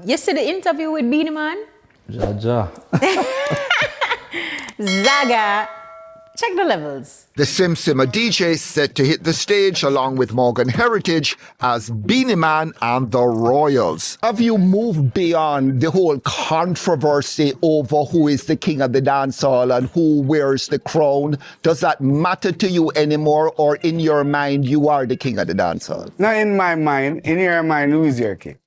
You see the interview with Beenie Man? Jaja. Zaga, check the levels. The Sim Simmer DJ set to hit the stage along with Morgan Heritage as Beenie Man and the Royals. Have you moved beyond the whole controversy over who is the king of the dancehall and who wears the crown? Does that matter to you anymore, or in your mind you are the king of the dancehall? Not in my mind. In your mind, who is your king?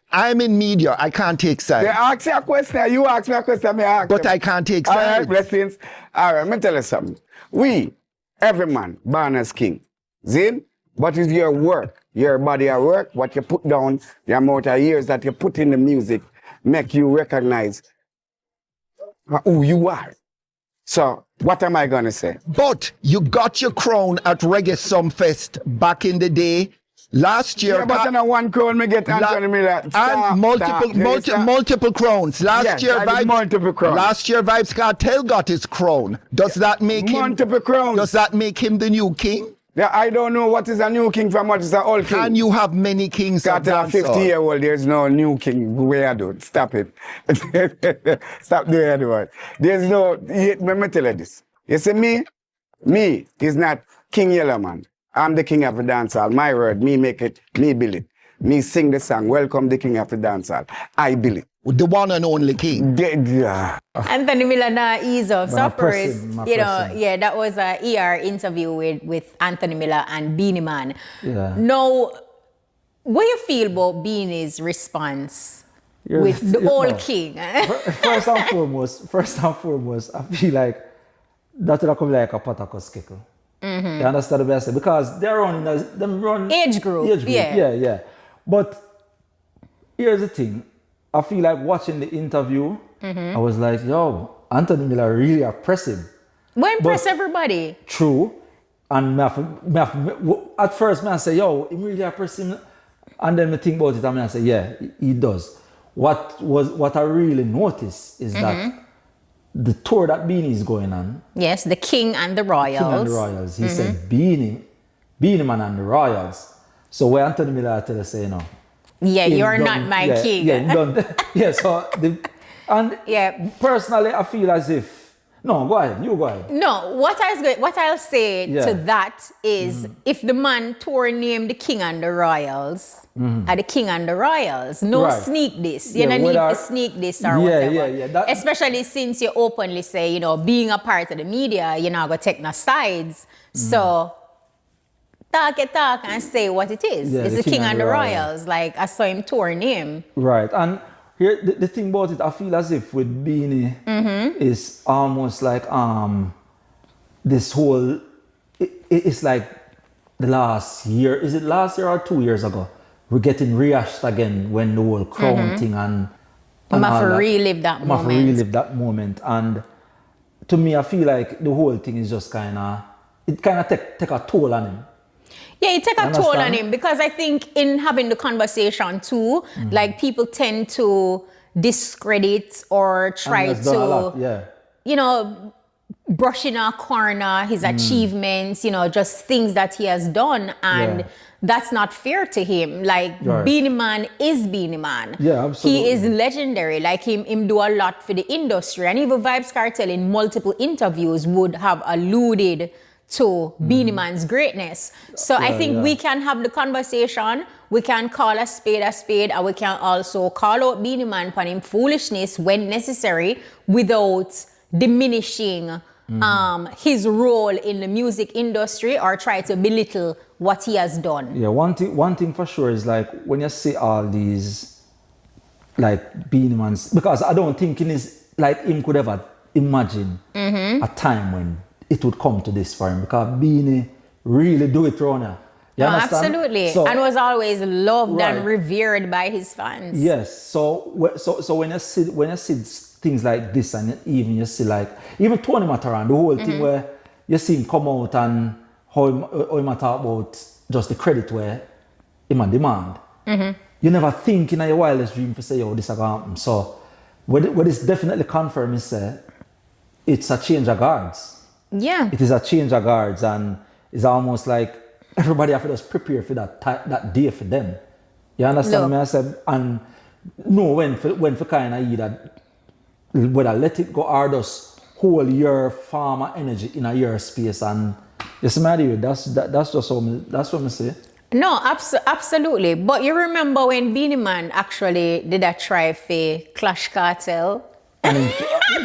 I'm in media. I can't take sides. They ask you a question. You ask me a question. Me ask But them. I can't take All sides. right, blessings. All right, let me tell you something. We, every man, born as king. Zin, what is your work? Your body of work, what you put down, the amount of years that you put in the music, make you recognize who you are. So, what am I going to say? But you got your crown at Reggae Sumfest back in the day. Last year, Yeah, but I know one crown me get Anthony Miller. and multiple crowns. Yes, I did multiple crowns. Last year, VYBZ KARTEL got his crown. Does that make him? Multiple crowns. Does that make him the new king? Yeah, I don't know what is a new king from what is an old king. Can you have many kings? Cartel a 50-year-old, there's no new king. Where I do it. Stop it. Stop doing it. There's no, let me tell you this. You see me is not King Yellowman. I'm the king of the dancehall. My word, me make it, me build it. Me sing the song, welcome the king of the dancehall. I build it. The one and only king. Anthony Miller na ease of suffers. My You know, person. yeah, that was a ER interview with Anthony Miller and Beenie Man. Yeah. Now, what you feel about Beanie's response with the old king? First and foremost, I feel like that would come like a Patakos kickle. You understand the best? Because they're running them run Age group, yeah. yeah. But here's the thing. I feel like watching the interview, I was like, yo, Anthony Miller really impressive. We impress everybody. True. And at first, I say, yo, he really impressive. And then I think about it, and I say, yeah, he does. What I really noticed is that the tour that Beanie is going on. Yes, the King and the Royals. King and the Royals. He said Beenie Man and the Royals. So where Anthony Miller tell us, you know. Yeah, you're not my king. Yeah, done. Yeah, so personally I feel as if no, go ahead, you go ahead. No, what I'll say to that is if the man tour named the King and the Royals, are the King and the Royals. No sneak this. You don't need to sneak this or whatever. Yeah. Especially since you openly say, you know, being a part of the media, you're not going to take no sides. So talk and say what it is. Yeah, it's the King and the Royals. Like, I saw him tour name. Right. And here, the thing about it, I feel as if with Beanie, is almost like this whole, it's like the last year, is it last year or 2 years ago? We're getting rehashed again when the whole crown thing and You have to relive that moment. Relive that moment. And to me, I feel like the whole thing is just it kind of take a toll on him. Yeah, it take a toll on him because I think in having the conversation too, like people tend to discredit or try to, you know, brush in a corner his achievements, you know, just things that he has done. And that's not fair to him. Like, Beenie Man is Beenie Man. Yeah, absolutely. He is legendary. Like, him do a lot for the industry. And even VYBZ KARTEL in multiple interviews would have alluded to Beenie Man's greatness. So I think we can have the conversation. We can call a spade, and we can also call out Beenie Man for him foolishness when necessary without diminishing his role in the music industry or try to belittle what he has done. Yeah, one thing for sure is like when you see all these like Beenie Man's, because I don't think him could ever imagine a time when it would come to this for him, because Beanie really do it around here. You understand? Absolutely. So, and was always loved and revered by his fans. Yes. So when you see things like this, and even you see like even Tony Mataran, the whole thing where you see him come out and how him talk about just the credit where him and demand. You never think in your wildest dream to say, "Oh, this is going to happen." So what is definitely confirmed is it's a change of guards. Yeah. It is a change of guards, and it's almost like everybody have to just prepare for that day for them. You understand Look. me? I said, and know when for kind of either whether let it go or just hold your farmer energy in a your space and you see me, that's just that's what I say. No, absolutely. But you remember when Beenie Man actually did a try for Clash Cartel? And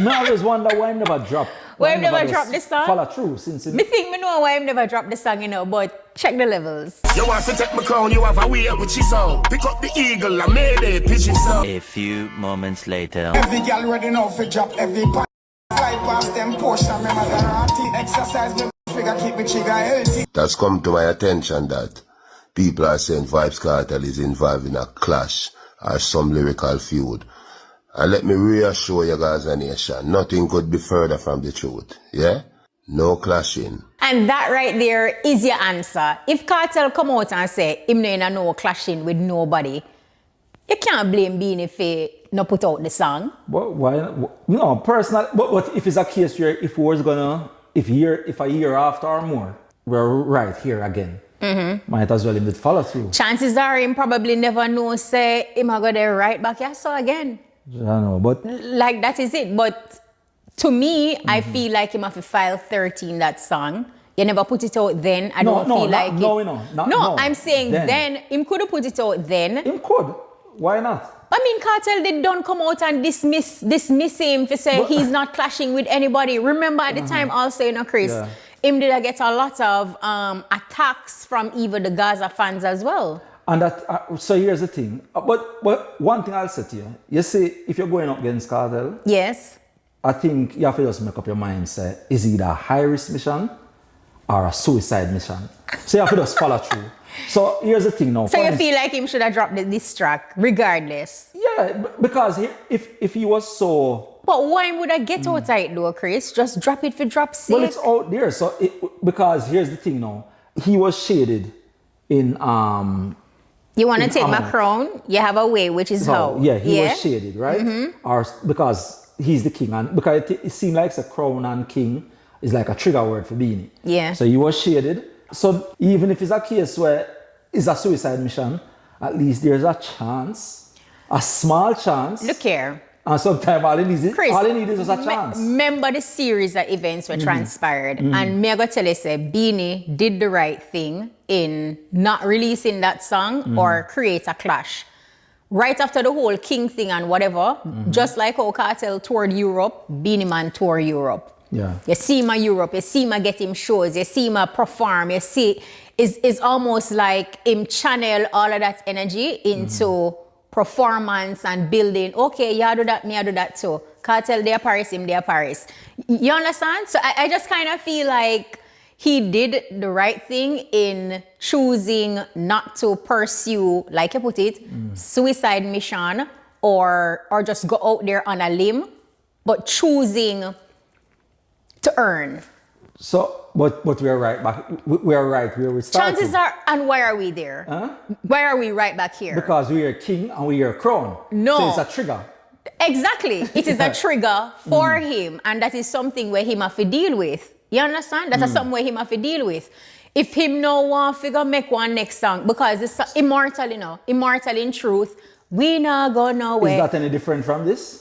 I always wonder why I never drop. Why I never dropped the song? Follow through since it. Me think me know why I never dropped the song, you know, but check the levels. You want to take my crown, you have a way which is on. Pick up the eagle and made it pigeon sound. A few moments later. Every girl ready now for drop every pan. Slide past them portion, me Maserati. Exercise me figure, keep me trigger healthy. That's come to my attention that people are saying VYBZ KARTEL is involved in a clash or some lyrical feud. And let me reassure you guys, a nation, nothing could be further from the truth. Yeah? No clashing. And that right there is your answer. If Cartel come out and say, him no clashing with nobody, you can't blame Beenie for not put out the song. But why? No, personal. But if it's a case where if we was gonna, if a year after or more, we're right here again. Might as well him follow through. Chances are him probably never know say him a go there right back here so again. I know, but Like that is it. But to me, I feel like him have to file 13 that song. You never put it out then. I don't feel like no, I'm saying then him could have put it out then. him could. Why not? I mean, Cartel did don't come out and dismiss him to say he's not clashing with anybody. Remember at the time also, you know, Kris, him did get a lot of attacks from even the Gaza fans as well. And that, so here's the thing. But one thing I'll say to you, you see, if you're going up against Cartel, Yes. I think you have to just make up your mind, say, is it a high risk mission or a suicide mission? So you have to just follow through. So here's the thing now. So you feel like him should have dropped this track regardless? Yeah, because if he was so... But why would I get out tight though, Kris? Just drop it for drop's sake. Well, it's out there. So because here's the thing now. He was shaded in... You want to take my Amount. crown? You have a way, which is how? Yeah, he was shaded, right? Or because he's the king, and because it seemed like a crown and king is like a trigger word for Beenie. Yeah. So he was shaded. So even if it's a case where it's a suicide mission, at least there's a chance, a small chance. Look here. And sometimes all he needs Kris, is just a chance. Remember the series of events were transpired. And me I go tell you, say, Beenie did the right thing in not releasing that song or create a clash. Right after the whole King thing and whatever, just like how Cartel toured Europe, Beenie Man toured Europe. Yeah. You see him Europe, you see him get him shows, you see him perform, you see it's almost like him channel all of that energy into performance and building. Okay, you do that, me I do that too. Cartel, they are Paris, him, they are Paris. You understand? So I just kind of feel like he did the right thing in choosing not to pursue, like you put it, suicide mission or just go out there on a limb, but choosing to earn. So, but we are right back. We are right where we started. Chances are, and why are we there? Why are we right back here? Because we are king and we are crown. No. So it's a trigger. Exactly. It is a trigger for him, and that is something where him have to deal with. You understand? That's something where him have to deal with. If him no want figure make one next song, because it's immortal, you know, immortal in truth, we not go nowhere. Is that any different from this?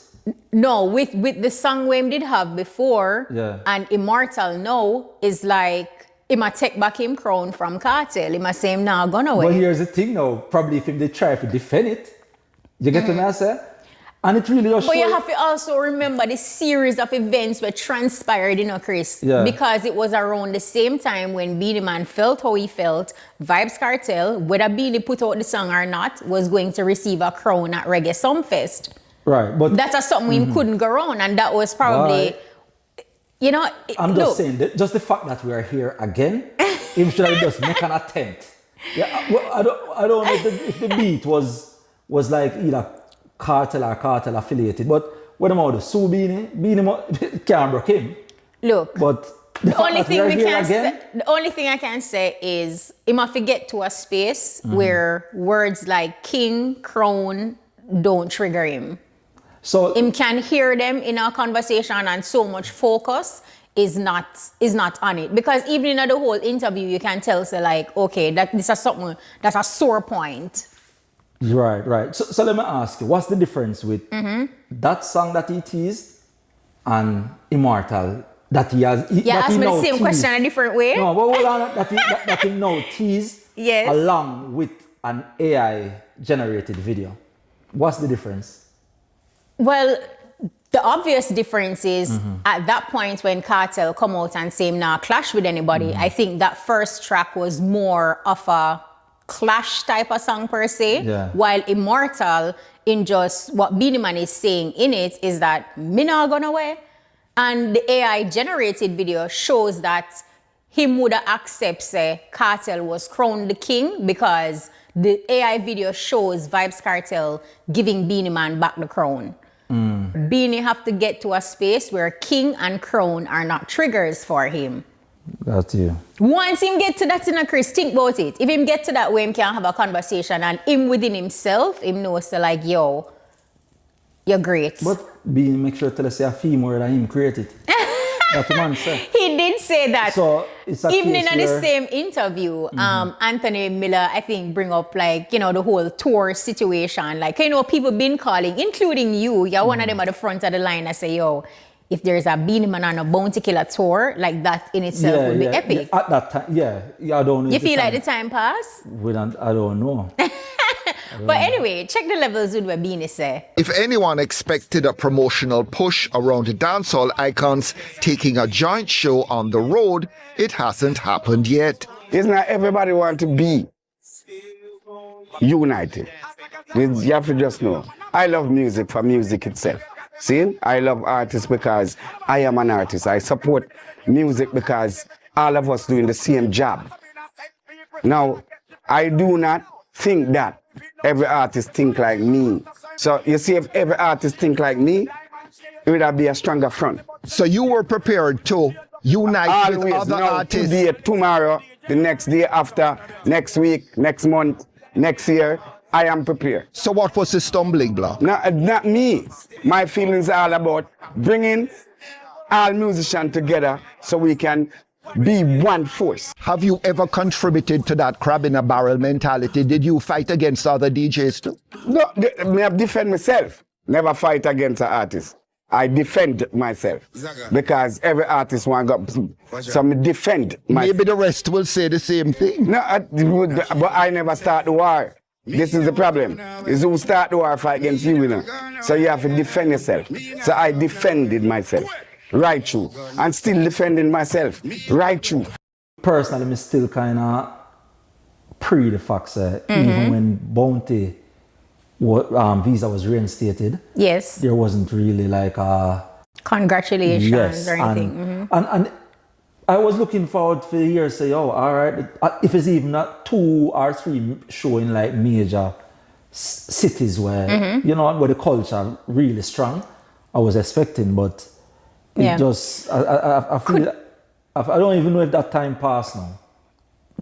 No, with the song we did have before and Immortal now is like he might take back him crown from Cartel. He might say him now gone away. Well, here's the thing now. Probably if him they try to defend it, you get what I say? And it really just But you have to also remember the series of events were transpired, you know, Kris. Yeah. Because it was around the same time when Beenie Man felt how he felt, VYBZ KARTEL, whether Beenie put out the song or not, was going to receive a crown at Reggae Sumfest. Right, but that's something we couldn't go around, and that was probably, you know. I'm just saying that just the fact that we are here again, him should have just make an attempt. Yeah, well, I don't know if the beat was like either Cartel or Cartel affiliated, but what about the Sue Beenie can't break him. Look, but the only thing I can say is he must get to a space where words like king, crown don't trigger him. So him can hear them in our conversation, and so much focus is not on it. Because even in the whole interview, you can tell, say like, okay, this is something that's a sore point. Right. So let me ask you, what's the difference with that song that he teased and Immortal that he has? Ask me the same question in a different way. No, but hold on, that he now teased along with an AI generated video. What's the difference? Well, the obvious difference is at that point when Kartel come out and say him not clash with anybody, I think that first track was more of a clash type of song per se, while Immortal, in just what Beenie Man is saying in it, is that me not gonna away. And the AI generated video shows that him would accept say Kartel was crowned the king, because the AI video shows VYBZ KARTEL giving Beenie Man back the crown. Beenie have to get to a space where king and crown are not triggers for him. Got you. Once him get to that, Kris, think about it. If him get to that way, him can have a conversation, and him within himself, him knows to like, yo, you're great. But Beenie make sure to tell us a fee more than him created. That's the man said. He did say that. So it's a even in case the where... same interview, Anthony Miller, I think, bring up like, the whole tour situation. Like, people been calling, including you. You're one of them at the front of the line and say, yo, if there's a Beenie Man on a Bounty Killer tour, like that in itself would be epic. At that time, I don't know. You feel like the time passed? I don't know. But anyway, check the levels with what Beenie say. If anyone expected a promotional push around the dancehall icons taking a joint show on the road, it hasn't happened yet. It's not everybody want to be united. You have to just know. I love music for music itself. See, I love artists because I am an artist. I support music because all of us doing the same job. Now, I do not think that every artist think like me. So you see, if every artist think like me, it would be a stronger front. So you were prepared to unite with other artists? Today, tomorrow, the next day after, next week, next month, next year, I am prepared. So what was the stumbling block? Not me. My feelings are all about bringing all musicians together so we can be one force. Have you ever contributed to that crab in a barrel mentality? Did you fight against other DJs too? No, I defend myself. Never fight against an artist. I defend myself because every artist want to go. So I defend myself. Maybe the rest will say the same thing. No, but I never start the war. This is the problem. Is who start the war fight against you, So you have to defend yourself. So I defended myself. Right through. And still defending myself. Right through. Personally, I'm still kind of pre the fact that even when Bounty visa was reinstated, there wasn't really like a congratulations or anything. And I was looking forward for the year to say, oh, all right, if it's even not 2 or 3 showing like major cities where, where the culture really strong, I was expecting, but it just, I feel, I don't even know if that time passed now.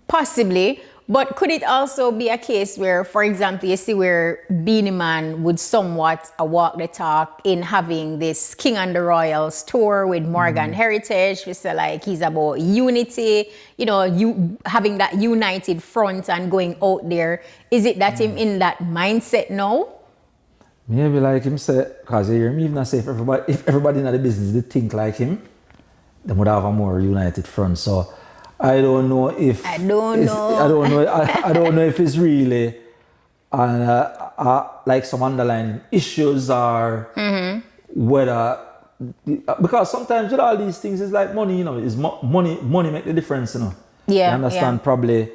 Possibly, but could it also be a case where, for example, you see where Beenie Man would somewhat walk the talk in having this King and the Royals tour with Morgan Heritage? We say like he's about unity, you having that united front and going out there. Is it that him in that mindset now? Maybe like him say, because you hear me even say if everybody in the business did think like him, they would have a more united front. So I don't know if I don't know if it's really like some underlying issues or whether, because sometimes with all these things it's like money, is money make the difference, you understand probably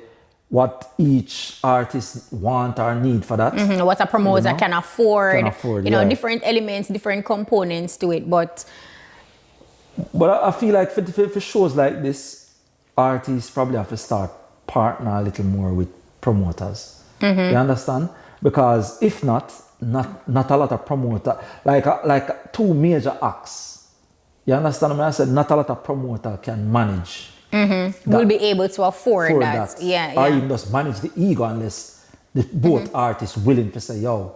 what each artist want or need for that. What a promoter can afford, different elements, different components to it. But I feel like for shows like this, artists probably have to start partner a little more with promoters. You understand? Because if not a lot of promoter, like 2 major acts. You understand what I said? Not a lot of promoter can manage. Will be able to afford that. Or even just manage the ego unless both artists willing to say, yo,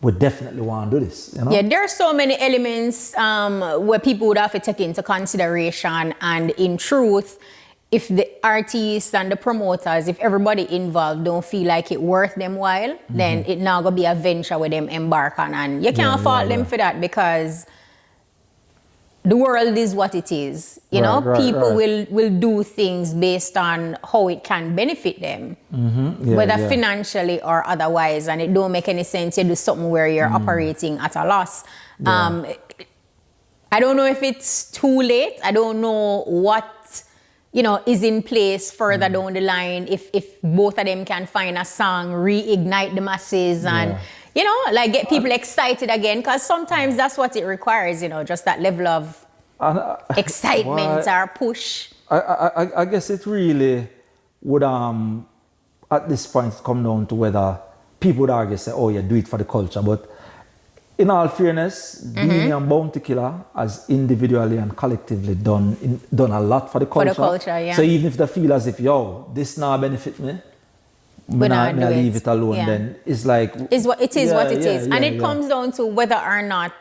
we definitely want to do this. Yeah, there are so many elements where people would have to take into consideration, and in truth, if the artists and the promoters, if everybody involved don't feel like it worth them while, then it now gonna be a venture with them embark on. And you can't fault them for that, because the world is what it is. You know, people will do things based on how it can benefit them, whether financially or otherwise. And it don't make any sense you do something where you're operating at a loss. I don't know if it's too late. I don't know what, you know, is in place further down the line. If both of them can find a song, reignite the masses, and you know, like get people excited again, because sometimes that's what it requires, you know, just that level of excitement or push. I guess it really would at this point come down to whether people would argue, say, oh yeah, do it for the culture. But in all fairness, Beenie and Bounty Killer has individually and collectively done a lot for the culture. For the culture, yeah. So even if they feel as if, yo, this now benefit me, I leave it alone, then it's like... It is what it is. And it comes down to whether or not,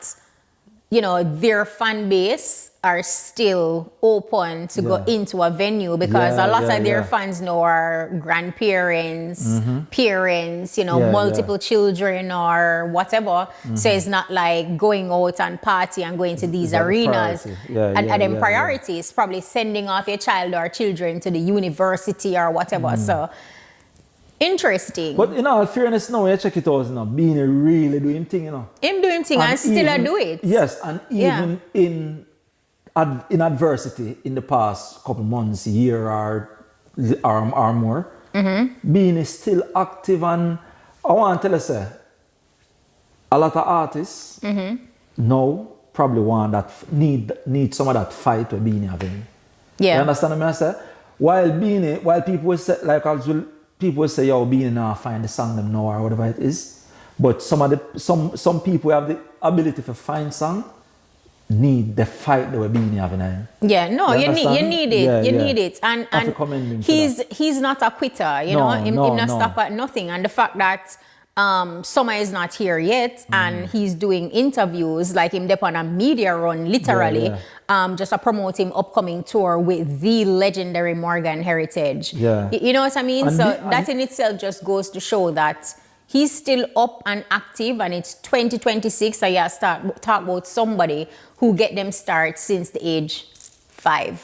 you know, their fan base are still open to go into a venue, because a lot of their fans now are grandparents, parents, you know, multiple children or whatever. So it's not like going out and party and going to these arenas. And then priorities, probably sending off your child or children to the university or whatever. So interesting. But in all fairness, now you check it out, you know, Beenie really doing thing, you know. Him doing thing and still do it. Yes, and even in adversity in the past couple months, year or more, Beenie is still active. And I want to tell you, say, a lot of artists now probably want that need some of that fight with Beenie having. You understand what I say? While people will say, like, people will say, yo, Beenie now find the song them now or whatever it is. But some people have the ability to find song, need the fight that we're Beenie having. You need it. You need it. And he's not a quitter, you know. Him not stop at nothing. And the fact that Summer is not here yet, and he's doing interviews, like him up on a media run, literally, just to promote him upcoming tour with the legendary Morgan Heritage. You know what I mean? And that in itself just goes to show that he's still up and active, and it's 2026, so you start talk about somebody who get them start since the age 5.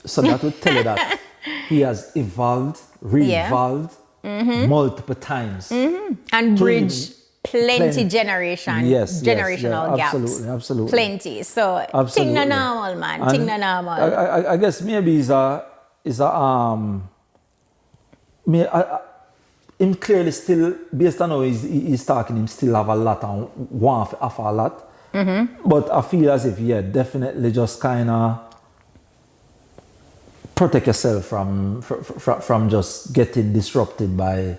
So that would tell you that he has evolved, re-evolved multiple times. And bridge plenty generational gaps. Absolutely. Plenty. So thing na normal, man. Thing na normal. I guess maybe him clearly still, based on how he's talking, him still have a lot and want to offer a lot. But I feel as if, definitely just kind of protect yourself from just getting disrupted by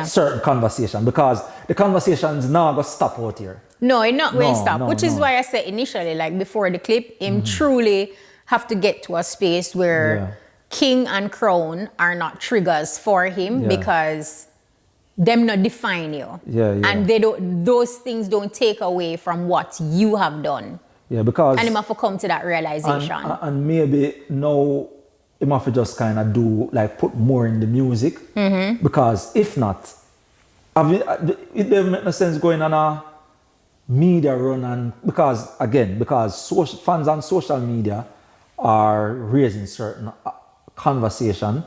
certain conversation, because the conversations now going to stop out here. No, it's not going to stop, which is why I said initially, like before the clip, him truly have to get to a space where King and Crown are not triggers for him, because them not define you. And those things don't take away from what you have done. Because... And him have to come to that realization. And maybe now him have to just kind of do, like, put more in the music. Because if not, it doesn't make no sense going on a media run. And because fans on social media are raising certain conversation.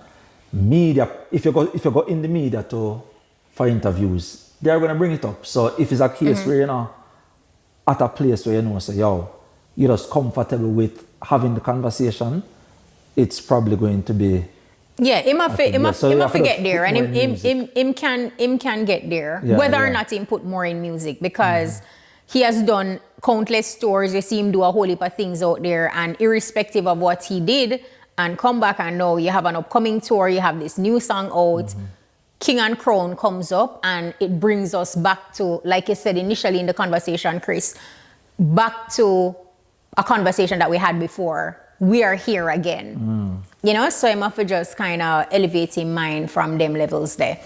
Media, if you go in the media for interviews, they are going to bring it up. So if it's a case where, you know, at a place where you know, say, yo, you're just comfortable with having the conversation, it's probably going to be... him have to get there, and him can get there, whether or not him put more in music, because he has done countless tours. You see him do a whole heap of things out there, and irrespective of what he did, and come back and know you have an upcoming tour, you have this new song out, King and Crown comes up, and it brings us back to, like you said initially in the conversation, Kris, back to a conversation that we had before. We are here again. You know, so I'm have to just kind of elevate his mind from them levels there.